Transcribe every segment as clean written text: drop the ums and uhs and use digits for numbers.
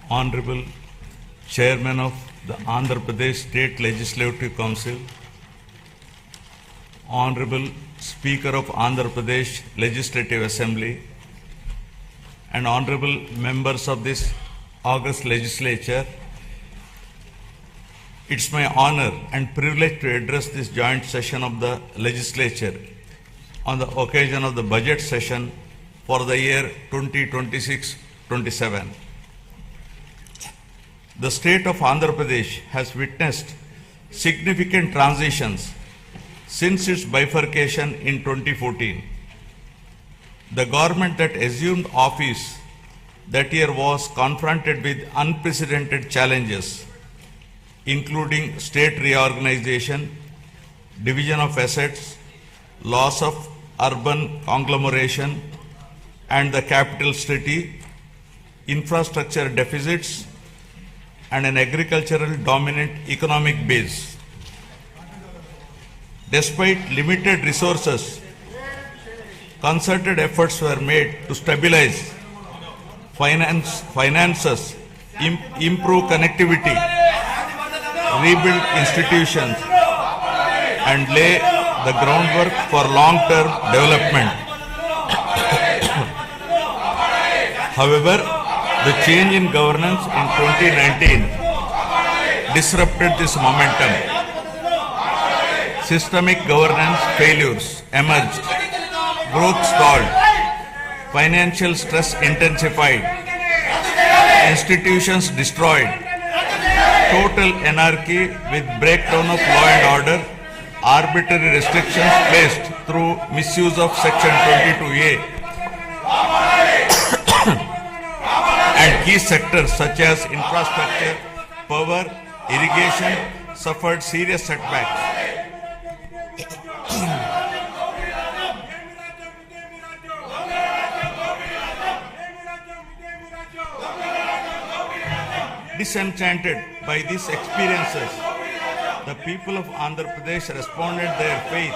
Honorable Chairman of the Andhra Pradesh State Legislative Council, Honorable Speaker of Andhra Pradesh Legislative Assembly, and Honorable members of this August Legislature, it's my honor and privilege to address this joint session of the Legislature on the occasion of the budget session for the year 2026-27. The state of Andhra Pradesh has witnessed significant transitions since its bifurcation in 2014. The government that assumed office that year was confronted with unprecedented challenges, including state reorganization, division of assets, loss of urban conglomeration and the capital city, infrastructure deficits, and an agricultural dominant economic base. Despite limited resources, concerted efforts were made to stabilize finances, improve connectivity, rebuild institutions, and lay the groundwork for long-term development. However, the change in governance in 2019 disrupted this momentum. Systemic governance failures emerged, growth stalled, financial stress intensified, institutions destroyed, total anarchy with breakdown of law and order, arbitrary restrictions placed through misuse of Section 22A, and key sectors such as infrastructure, power, irrigation suffered serious setbacks. Disenchanted by these experiences, the people of Andhra Pradesh responded their faith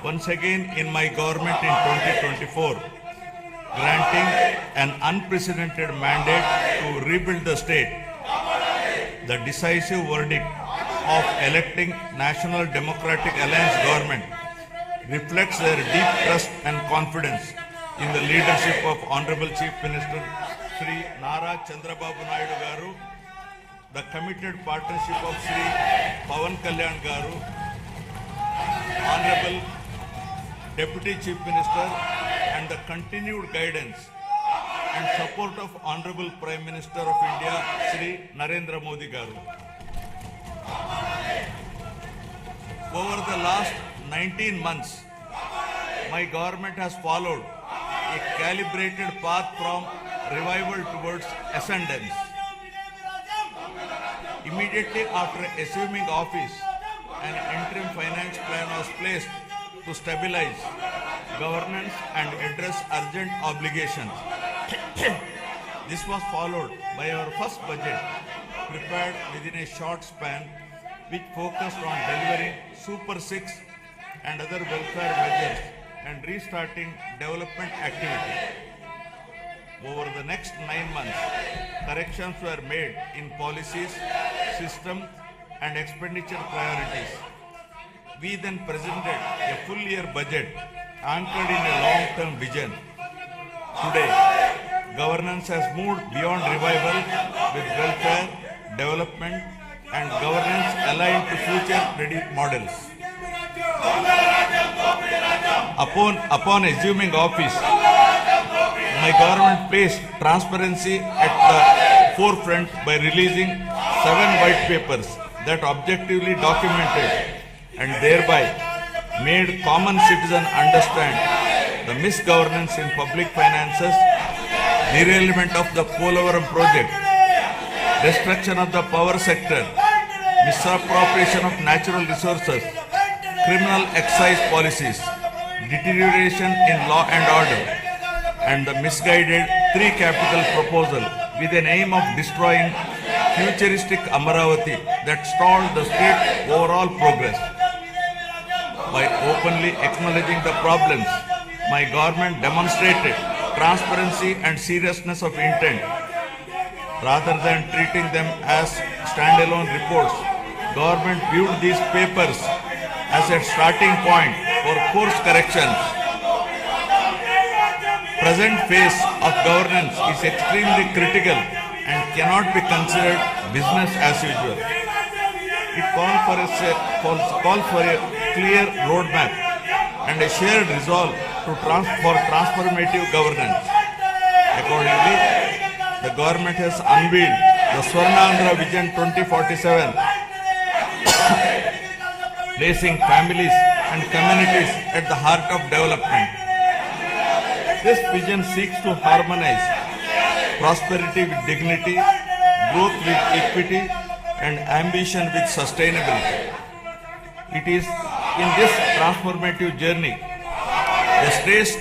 once again in my government in 2024, granting an unprecedented mandate to rebuild the state. The decisive verdict of electing National Democratic Alliance government reflects their deep trust and confidence in the leadership of Honorable Chief Minister Sri Nara Chandrababu Naidu Garu, the committed partnership of Sri Pawan Kalyan Garu, Honorable Deputy Chief Minister, and the continued guidance and support of Honorable Prime Minister of India, Sri Narendra Modi Garu. Over the last 19 months, my government has followed a calibrated path from revival towards ascendance. Immediately after assuming office, an interim finance plan was placed to stabilize governance and address urgent obligations. This was followed by our first budget, prepared within a short span, which focused on delivering Super 6 and other welfare measures and restarting development activity. Over the next 9 months, corrections were made in policies, system, and expenditure priorities. We then presented a full-year budget anchored in a long-term vision. Today, governance has moved beyond revival with welfare, development, and governance aligned to future-ready models. Upon assuming office, my government placed transparency at the forefront by releasing 7 white papers that objectively documented and thereby made common citizens understand the misgovernance in public finances, derailment of the Polavaram project, destruction of the power sector, misappropriation of natural resources, criminal excise policies, deterioration in law and order, and the misguided 3 capital proposal with an aim of destroying futuristic Amaravati that stalled the state's overall progress. By openly acknowledging the problems, my government demonstrated transparency and seriousness of intent. Rather than treating them as standalone reports, government viewed these papers as a starting point for course corrections. Present phase of governance is extremely critical and cannot be considered business as usual. It calls for a clear roadmap and a shared resolve for transformative governance. Accordingly, the government has unveiled the Swarnandhra Vision 2047, placing families and communities at the heart of development. This vision seeks to harmonize prosperity with dignity, growth with equity, and ambition with sustainability. It is in this transformative journey, the state's